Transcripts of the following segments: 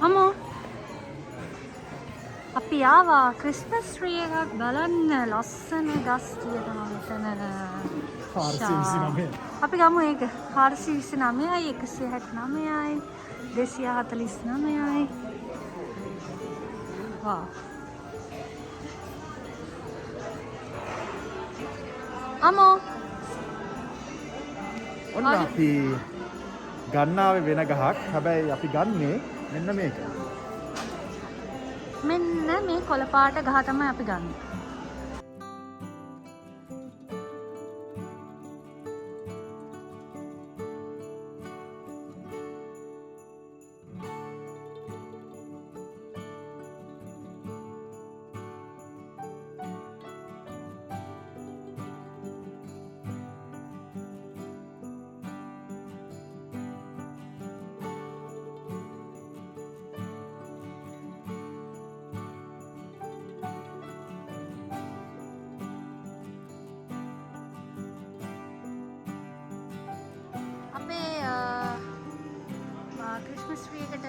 අමෝ අපි ආවා Christmas tree එකක් බලන්න. ලස්සන ගස් තියෙනවා මෙතන. 429. අපි ගමු ඒක. 429යි 169යි 249යි. වා. අමෝ ඔන්න අපි ගන්නාවේ වෙන ගහක්. හැබැයි අපි ගන්නේ මෙන්න මේක. මෙන්න මේ කොළපාට ගහ තමයි අපි ගන්න. ක්‍රිස්මස් ට්‍රී එකට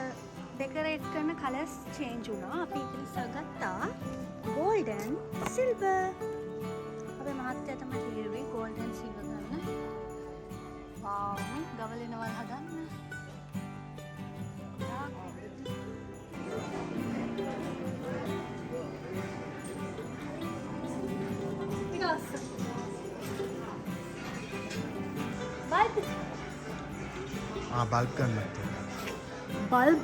ඩෙකොරේට් කරන කලර්ස් චේන්ජ් වුණා. අපි ඒක නිසා ගත්තා gold and silver. අපේ මහත්තයා තමයි කිව්වේ gold and silver ගන්න. වාව් නේ ගවලෙනවල් හදන්න. බල්බ් ගන්නත්. බල්බ්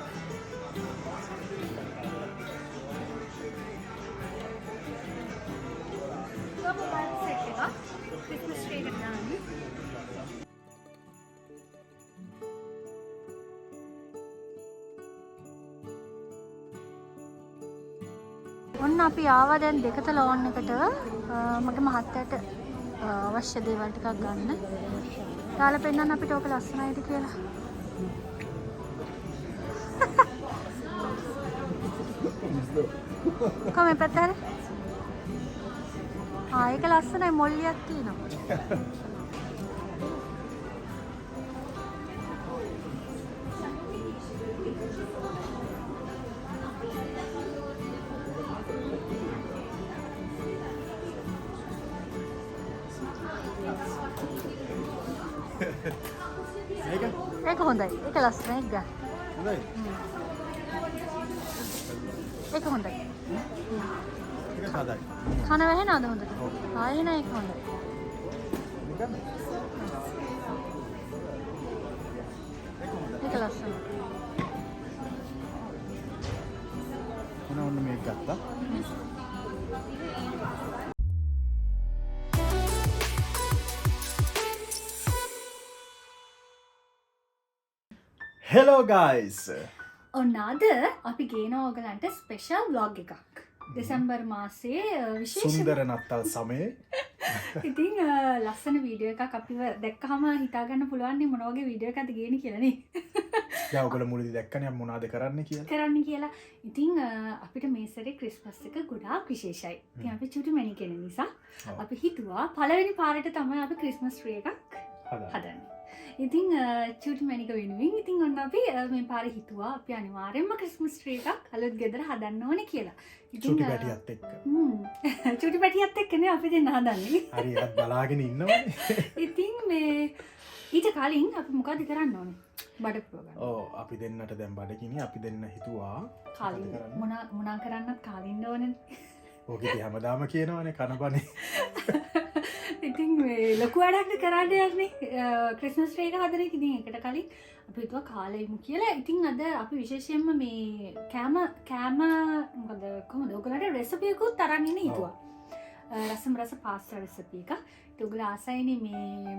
සෙට් එකක් ක්‍රිස්මස් ට්‍රී එකට දාන්න. ඔන්න අපි ආවා දැන් දෙකත ලෝන් එකට. මගේ මහත්තයාට අවශ්‍ය දේවල් ටිකක් ගන්න. දාලා පෙන්නන්න අපිට ඕක ලස්සනයිද කියලා. කොහොම පැත්ත හරි? ඒක ලස්සනයි මොල්ලියක් තියෙනවා. ඒක හොඳයි. ඒක ලස්සනයි එක ගන්න. හොඳයි. ඒක හොඳයි. ඒක සාදායි. කන වැහෙනවද හොඳට? ආයෙ නෑ ඒක හොඳයි. ඒක ලස්සනයි. ඔන්න මේක ගත්තා. Hello guys. ඔන්න අද අපි ගේනවා ඔයගලන්ට ස්පෙෂල් vlog එකක්. දෙසැම්බර් මාසයේ විශේෂ සුන්දර නත්තල් සමයේ. ඉතින් ලස්සන වීඩියෝ එකක් අපිව දැක්කහම හිතා ගන්න පුළුවන් නේ මොන වගේ වීඩියෝ එකක්ද ගේන්නේ කියලා නේ. දැන් ඔයගොල්ලෝ මුලදී දැක්කනේ මොනවද කරන්න කියලා. කරන්න කියලා. ඉතින් අපිට මේ සැරේ ක්‍රිස්මස් එක ගොඩාක් විශේෂයි. ඉතින් අපි චුටි මැණි කෙන නිසා අපි හිතුවා පළවෙනි පාරට තමයි අපි ක්‍රිස්මස් ට්‍රී එකක් හදන්නේ. ඉතින් චුටි මැණික වෙනුවෙන් ඉතින් ඔන්න අපි මේ පාරේ හිතුවා අපි අනිවාර්යෙන්ම ක්‍රිස්මස් ට්‍රී එකක් අලුත් ගෙදර හදන්න ඕනේ කියලා. චුටි පැටියත් එක්ක. චුටි පැටියත් එක්කනේ අපි දෙන්න හදන්නේ. හරි ඒත් බලාගෙන ඉන්නවනේ. ඉතින් මේ ඊට කලින් අපි මොකද කරන්න ඕනේ? බඩපුව ගන්න. ඔව් අපි දෙන්නට දැන් බඩගිනි අපි දෙන්න හිතුවා කාලින් මොනා කරන්නත් කාලින්න ඕනේ. ඔගේ හැමදාම කියනවනේ කනබනේ. ඉතින් මේ ලොකු වැඩක් කරන්න යන්නේ ක්‍රිස්මස් ට්‍රී එක හදන එක. ඉතින් ඒකට කලින් අපි හිතුවා කාලෙමු කියලා. ඉතින් අද අපි විශේෂයෙන්ම මේ කෑම මොකද කොහොමද ඔයගලන්ට රෙසිපි එකකුත් අරන් ඉන්න හිතුවා. රසම් රස පාස්තා රෙසිපි එක. ඒක ඔයගලා ආසයිනේ මේ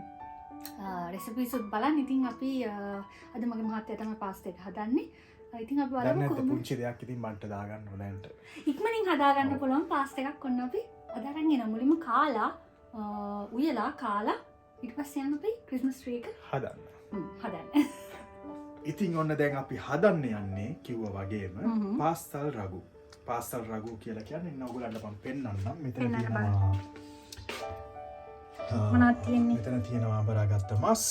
රෙසිපිස්ුත් බලන්න. ඉතින් අපි අද මගේ මහත්තයා තමයි පාස්තා එක හදන්නේ. ඉතින් අපි බලමු කොහොමද පුංචි දෙයක් ඉතින් මන්ට දාගන්න ඕනෑන්ට. ඉක්මනින් හදාගන්න පුළුවන් පාස්තා එකක් ඔන්න අපි අදාරන් එනවා. මුලින්ම කාලා උයලා කාලා ඊට පස්සේ යන්න අපි ක්‍රිස්මස් ට්‍රී එක හදන්න. හදන්න. ඉතින් ඔන්න දැන් අපි හදන්න යන්නේ කිව්වා වගේම පාස්තල් රගු. පාස්තල් රගු කියලා කියන්නේ ඉන්න ඔයගලන්ට මම පෙන්නන්නම්. මෙතන තියෙනවා මොනවද තියෙන්නේ? මෙතන තියෙනවා බරාගත්ත මස්.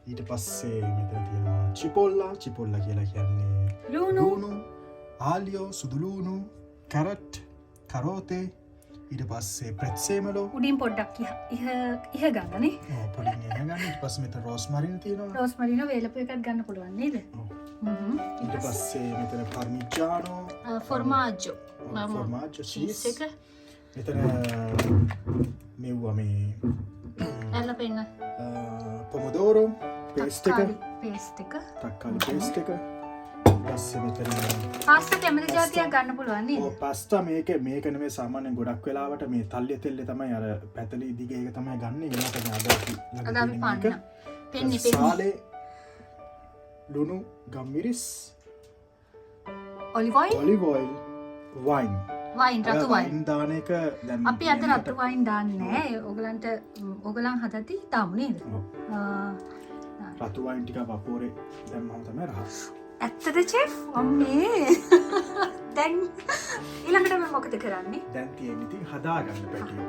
ඊට පස්සේ මෙතන තියෙනවා චිපොල්ලා කියලා කියන්නේ ලුණු ආලියෝ සුදුලූණු කැරට් කරෝතේ ඊට පස්සේ ප්‍රෙත්සේමලෝ උඩින් පොඩ්ඩක් ඉහ ගන්නනේ. පොඩින් ගන්න. ඊට පස්සේ මෙතන රෝස්මරින් තියෙනවා. රෝස්මරිනෝ වේලපු එකක් ගන්න පුළුවන් නේද? ඊට පස්සේ මෙතන පාර්මිජානෝ ෆොර්මාජ්ජෝ චීස් එක. මෙතන මෙව්වා මේ ඇල්ල පෙන්න පොමොදෝරෝ පේස්ට් එක. තක්කාලි පේස්ට් එක. පස්සේ මෙතන පාස්තා කැමති જાතියක් ගන්න පුළුවන් නේද? පාස්තා මේක නෙමෙයි සාමාන්‍යයෙන් ගොඩක් වෙලාවට මේ තල්ලේ තෙල්ලේ තමයි අර පැතලි දිගේ එක තමයි ගන්නෙ. ඒකට මේ අද අපි පන්න. පෙන්නේ සාලේ ලුණු ගම්මිරිස් ඔලිව් ඔයිල් වයින් රතු වයින් දාන එක දැන් අපි අද රතු වයින් දාන්නේ නැහැ. ඕගලන් හදති තාමු නේද? රතු වයින් ටික වපෝරේ දැම්මම තමයි රහස්. ඇත්තද චෙෆ්? අම්මේ. දැන් ඊළඟට මම මොකද කරන්නේ? දැන් තියෙන්නේ ඉතින් හදාගන්න පැටියෝ.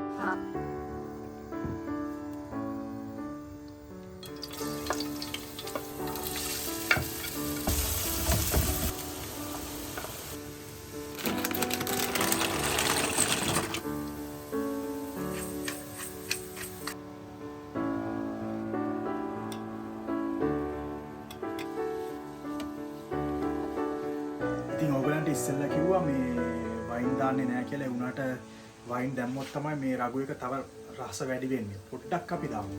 ඉතින් ඕගලන්ට ඉස්සෙල්ලා කිව්වා මේ වයින් දාන්නේ නැහැ කියලා. ඒ වුණාට වයින් දැම්මොත් තමයි මේ රගු එක තව රස වැඩි වෙන්නේ. පොඩ්ඩක් අපි දාමු.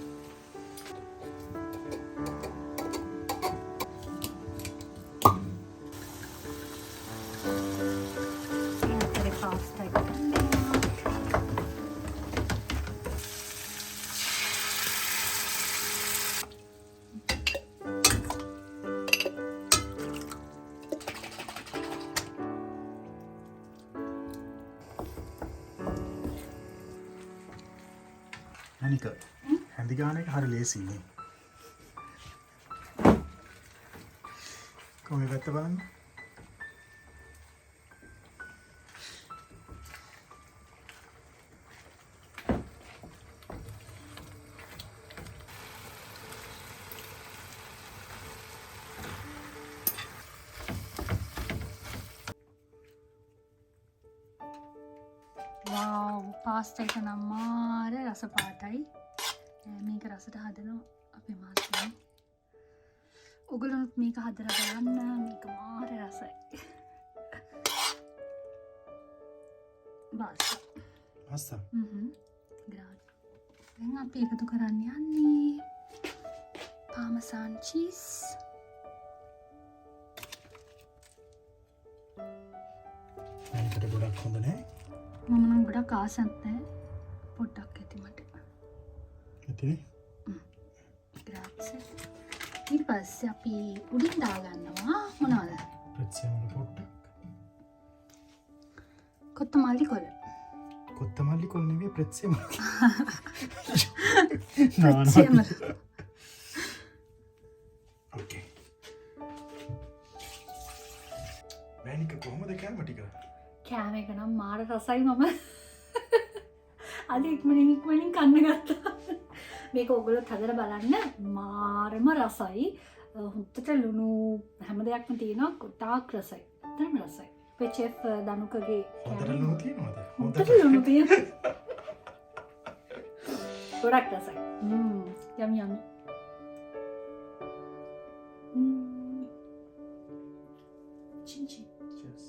අනික හැඳි ගාන එක හරි ලේසි නේ. කොහේ වැත්ත බලන්න. wow පාස්තා එක නම් මාර රස පාටයි. මේක රසට හදනවා අපේ මාත්‍රා. ඔයගොල්ලොත් මේක හදලා බලන්න. මේක මාර රසයි. පාස්තා. දැන් අපි එකතු කරන්න යන්නේ පාමසාන් චීස්. මේකට ගොඩක් හොඳ නෑ. මම නම් ගොඩක් ආසත් නැහැ. පොඩ්ඩක් ඇති මට. ඇතිනේ? ග්‍රාත්සේ. ඊට පස්සේ අපි උඩින් දාගන්නවා මොනවද? ප්‍රෙත්සෙමල පොට්ටක්. කොත්තමල්ලි කොළ. කොත්තමල්ලි කොළ නෙවෙයි ප්‍රෙත්සෙමල. ප්‍රෙත්සෙමල. ඕකේ. මෑනික කොහොමද කෑම ටික? කෑම එක නම් මාර රසයි. මම අද ඉක්මනින් කන්න ගත්තා. මේක ඔයගොල්ලොත් හදලා බලන්න. මාරම රසයි. හුත්තට ලුණු හැම දෙයක්ම තියෙනවා. කොටාක් රසයි. ඇත්තටම රසයි. අපේ චෙෆ් දනුකගේ හොඳට ලුණු තියෙනවද? හොඳට ලුණු තියෙනවා. ගොඩක් රසයි. යමි යමි. චින්චි. Cheers.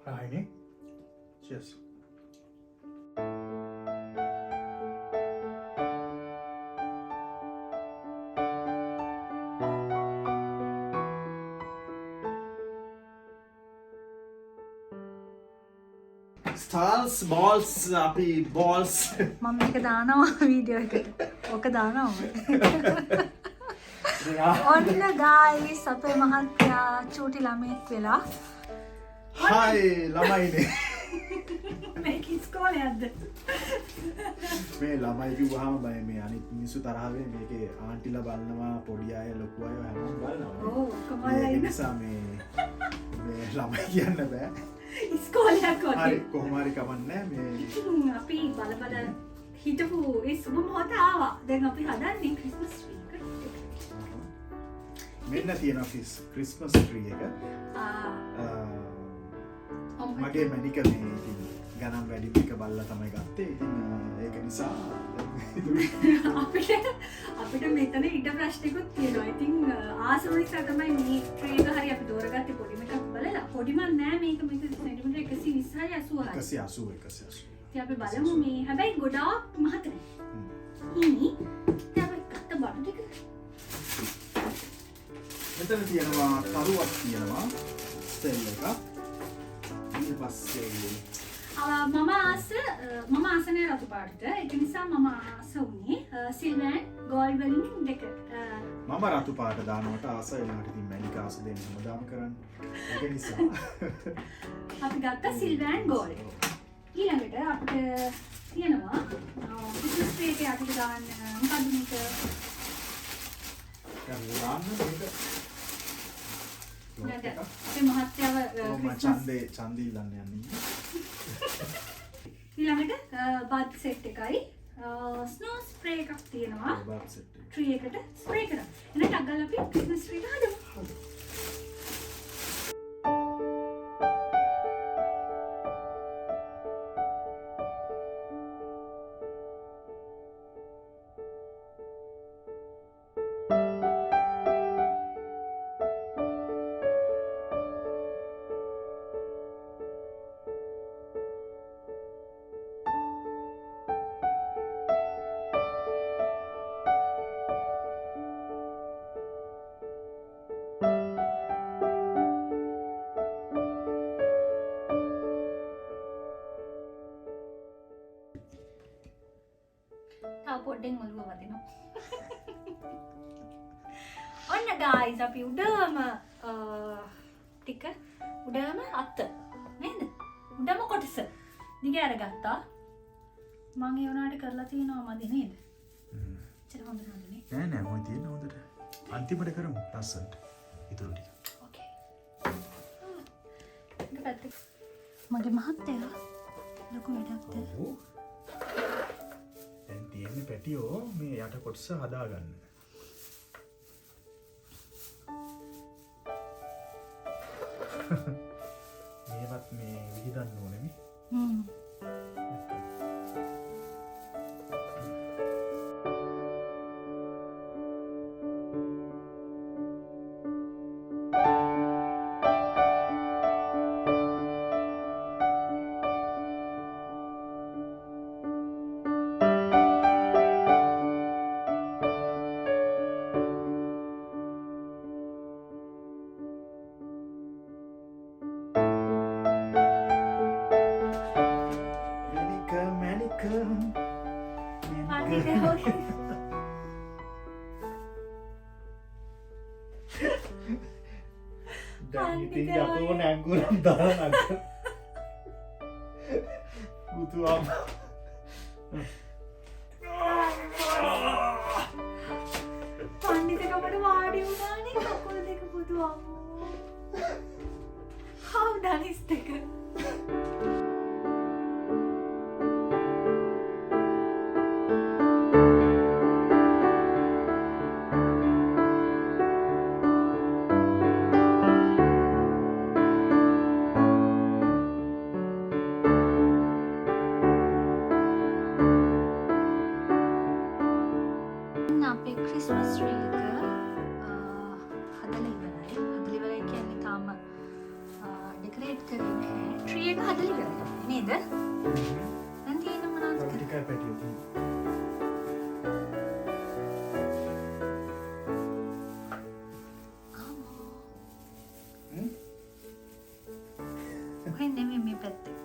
Right. Cheers. Stars, balls, අපි balls. මම මේක දානවා වීඩියෝ එකට. ඔක දානවා. ඔන්න ගායිස් අපේ මහත්තයා චූටි ළමෙක් වෙලා. හායි ළමයිනේ. මේක ඉස්කෝලයක්ද? මේ ළමයි කිව්වහම මේ අනිත් මිනිස්සු තරහ වෙන්නේ මේකේ ආන්ටිලා බලනවා පොඩි අය ලොකු අය හැමෝම බලනවා. ඔව් කොහොමද ඒ නිසා මේ ළමයි කියන්න බෑ. ඉස්කෝලයක් වගේ. හරි කොහොම හරි කමන්නේ මේ අපි බල හිටපු ඒ සුබ මොහොත ආවා. දැන් අපි හදන්නේ ක්‍රිස්මස් ට්‍රී එක. මෙන්න තියෙනවා ක්‍රිස්මස් ට්‍රී එක. මගේ මැනික මේ ඉතින් ගණන් වැඩි එක බලලා තමයි ගත්තේ. ඉතින් ඒක නිසා අපිට මෙතන ඉඩ ප්‍රශ්නකුත් තියෙනවා. ඉතින් ආසම නිසා තමයි මේ ට්‍රී එක හරි අපි තෝරගත්තේ පොඩිම එකක් බලලා. පොඩිම නෑ මේක සෙන්ටිමීටර් 120යි 80යි. 180. ඉතින් අපි බලමු මේ හැබැයි ගොඩාක් මහත නෑ. ඉනි දැන් අපි ගත්ත බඩු ටික මෙතන තියෙනවා තරුවක් තියෙනවා ස්ටෙල් එකක්. ඊට පස්සේ මම ආසනේ රතු පාටට. ඒක නිසා මම ආස වුණේ සිල්වර් ගෝල්ඩ් වලින් දෙක. මම රතු පාට දානවට ආස වෙලාවට ඉතින් මැනික ආස දෙන්න හැමදාම කරන්නේ. ඒක නිසා අපි ගත්ත සිල්වර් ගෝල්ඩ්. ඊළඟට අපිට තියෙනවා ක්‍රිස්මස් ට්‍රී එකේ අපිට දාන්න මොකද්ද මේක? අපේ මහත්තයව චන්දේ ඉල්ලන්න යන්නේ. ඊළඟට බත් සෙට් එකයි ස්නෝ ස්ප්‍රේ එකක් තියෙනවා. ට්‍රී එකට ස්ප්‍රේ කරා. එහෙනම් ටක් ගාලා අපි ක්‍රිස්මස් ට්‍රී එක හදමු. පොඩ්ඩෙන් ඔළුව වදිනවා. ඔන්න ගායිස් අපි උඩම ටික උඩම අත නේද? උඩම කොටස දිග අරගත්තා. මම ඒ උනාට කරලා තියෙනවා මදි නේද? චල හොඳ නේද? නෑ මොයි තියෙන හොඳට. අන්තිමට කරමු ලස්සනට. ඉතුරු ටික. ඕකේ. එක පැත්තක මගේ මහත්තයා ලොකු වැඩක්ද? ඔව්. තියෙන්නේ පැටියෝ මේ යට කොටස හදාගන්න. මේවත් මේ විහිදන්න ඕනේ නේ. Dan iting jatuh nangguran dalan aja. Butuh apa? පණ්ඩිතකමට වාඩි වුණානේ කකුල් දෙක පුදු අම්මෝ. How done is දෙක? අපේ ක්‍රිස්මස් ට්‍රී එක හදලා ඉවරයි. හදලා ඉවරයි කියන්නේ තාම ඩෙකොරේට් කරේ නැහැ. ට්‍රී එක හදලා ඉවරයි නේද? දැන් තියෙන මොනවද? ටිකයි පැටියෝ තියෙන්නේ. කොහෙන්ද මේ පැත්තේ?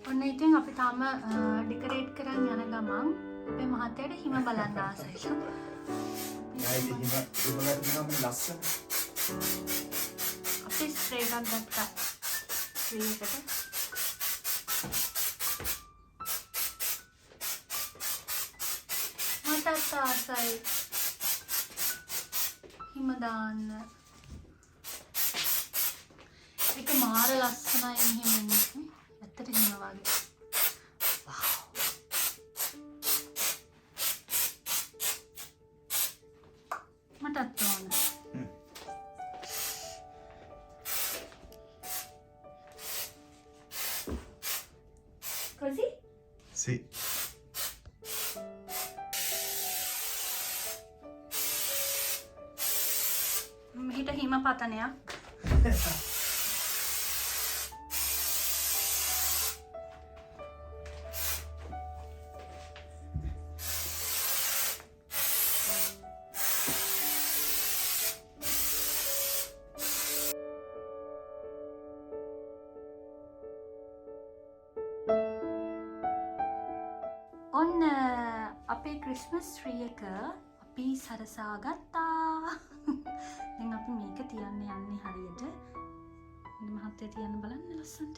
ඔන්න ඔන්න ඉතින් අපි තාම ඩෙකරේට් කරන් යන ගමන් අපේ මහත්තයාට හිම බලන්න ආසයිලු. නයිද හිම ගන්න ලස්සන. අපි ස්ප්‍රේ එකක් ගත්තා. ශ්‍රී එකට. මටත් ආසයි හිම දාන්න. ඒක මාර ලස්සනයි මෙහෙම ඉන්නේ. ඇත්තට හිම වගේ. මටත් ඕන. Così? Sí. මෙහිට හිම පතනයක්. ඔන්න අපේ ක්‍රිස්මස් ට්‍රී එක අපි සරසා ගත්තා. දැන් අපි මේක තියන්න යන්නේ හරියට. ඉතින් මහත්තයා තියන්න බලන්න ලස්සනට.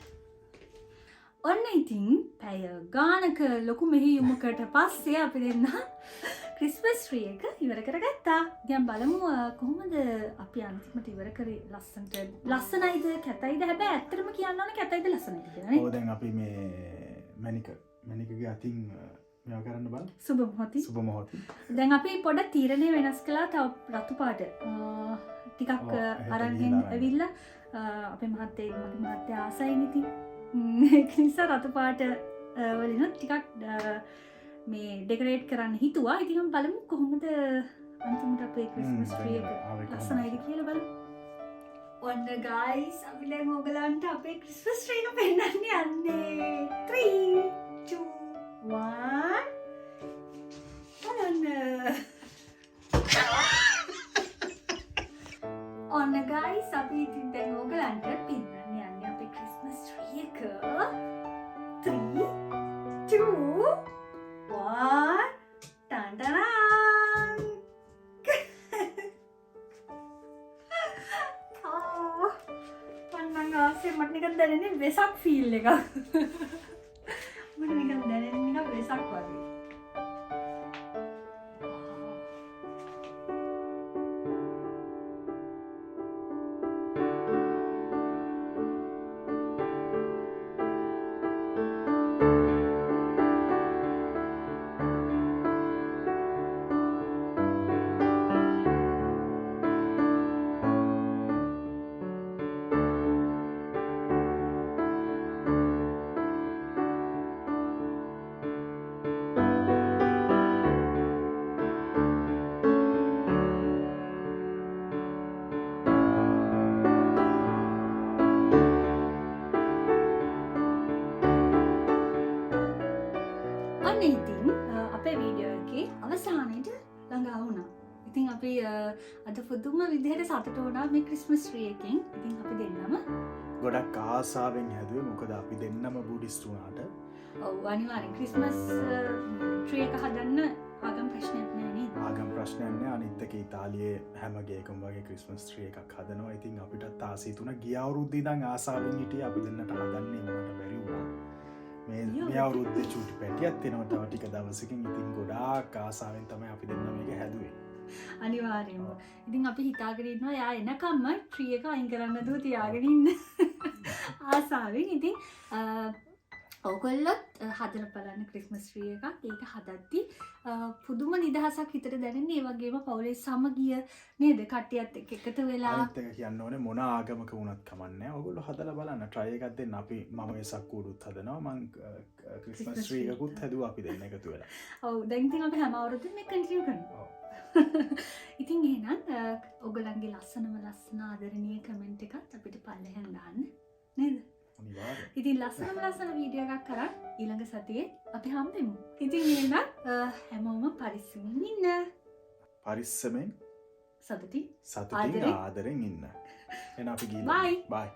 ඔන්න ඉතින් පැය ගානක ලොකු මෙහෙයුමකට පස්සේ අපි දෙන්න ක්‍රිස්මස් ට්‍රී එක ඉවර කරගත්තා. දැන් බලමු කොහොමද අපි අන්තිමට ඉවර කරේ ලස්සනට. ලස්සනයිද කැතයිද? හැබැයි ඇත්තටම කියන්න ඕනේ කැතයිද ලස්සනයිද කියලා නේ. ඔව් දැන් අපි මේ මැනිකගේ අතින් මේවා කරන්න බලමු. සුබ මොහොතින්. සුබ මොහොතින්. දැන් අපි පොඩ තීරණය වෙනස් කළා. තව රතු පාට ටිකක් අරන් ඇවිල්ලා අපේ මහත්තයා මගේ මහත්තයා ආසයිනේ ඉතින්. ඒක නිසා රතු පාට වලින් ටිකක් මේ ඩෙකරේට් කරන්න හිතුවා. ඉතින් අපි බලමු කොහොමද අන්තිමට අපේ ක්‍රිස්මස් ට්‍රී එක ලස්සනයිද කියලා බලමු. ඔන්න guys අපි දැන් ඔයගලන්ට අපේ ක්‍රිස්මස් ට්‍රී එක පෙන්නන්න යන්නේ. 3 2 1 ඔන්න guys අපි ඉතින් දැන් ඔයගලන්ට පෙන්නන්න යන්නේ අපේ ක්‍රිස්මස් ට්‍රී එක. 3 2 1 ටන් ටරන්. මං ආසේ මට නිකන් දැනෙන්නේ වෙසක් ෆීල් එකක්. මට නිකන් දැනෙන්නේ නිකන් වෙසක් වගේ. ඉතින් අපේ වීඩියෝ එකේ අවසානයට ළඟා වුණා. ඉතින් අපි අද පුදුම විදිහට සතුටු වුණා මේ ක්‍රිස්මස් ට්‍රී එකෙන්. ඉතින් අපි දෙන්නම ගොඩක් ආසාවෙන් හැදුවේ. මොකද අපි දෙන්නම බුද්දිස්ට් වුණාට. ඔව් අනිවාර්යෙන් ක්‍රිස්මස් ට්‍රී එක හදන්න ආගම් ප්‍රශ්නයක් නෑ නේද? ආගම් ප්‍රශ්නයක් නෑ. අනිත් එක ඉතාලියේ හැම ගේකම වගේ ක්‍රිස්මස් ට්‍රී එකක් හදනවා. ඉතින් අපිටත් ආසයි තුන ගිය අවුරුද්දේ ඉඳන් ආසාවෙන් හිටියේ අපි දෙන්නට හදන්නේ මොනට බැරි වුණා. මේ අවුරුද්දේ චූටි පැටියක් තියෙනවා තව ටික දවසකින්. ඉතින් ගොඩාක් ආසාවෙන් තමයි අපි දෙන්න මේක හැදුවේ. අනිවාර්යෙන්ම. ඉතින් අපි හිතාගෙන ඉන්නවා යා එනකම්ම ට්‍රී එක අයින් කරන්න දුව තියාගෙන ඉන්න ආසාවෙන්. ඉතින් ඔයගොල්ලොත් හදලා බලන්න ක්‍රිස්මස් ට්‍රී එකක්. ඒක හදද්දි පුදුම නිදහසක් හිතට දැනෙන්නේ. ඒ වගේම පවුලේ සමගිය නේද? කට්ටියත් එක්ක එකතු වෙලා අනිත් එක කියන්න ඕනේ මොන ආගමක වුණත් කමන්නේ. ඔයගොල්ලෝ හදලා බලන්න. try එකක් දෙන්න. අපි මම වෙසක් කූඩුත් හදනවා. මං ක්‍රිස්මස් ට්‍රී එකකුත් හැදුවා අපි දෙන්න එකතු වෙලා. ඔව් දැන් ඉතින් අපි හැම අවුරුද්දෙම මේක කන්ටිනියු කරනවා. ඉතින් එහෙනම් ඔයගලන්ගේ ලස්සන ආදරණීය කමෙන්ට් එකත් අපිට පල්ලෙහෙන් දාන්න නේද? අනිවාර්යයෙන්. ඉතින් ලස්සන වීඩියෝ එකක් කරන් ඊළඟ සතියේ අපි හම්බෙමු. ඉතින් එහෙනම් හැමෝම පරිස්සමින් ඉන්න. පරිස්සමෙන් සතුටින් ආදරෙන් ඉන්න. එහෙනම් අපි ගිහින් bye. bye.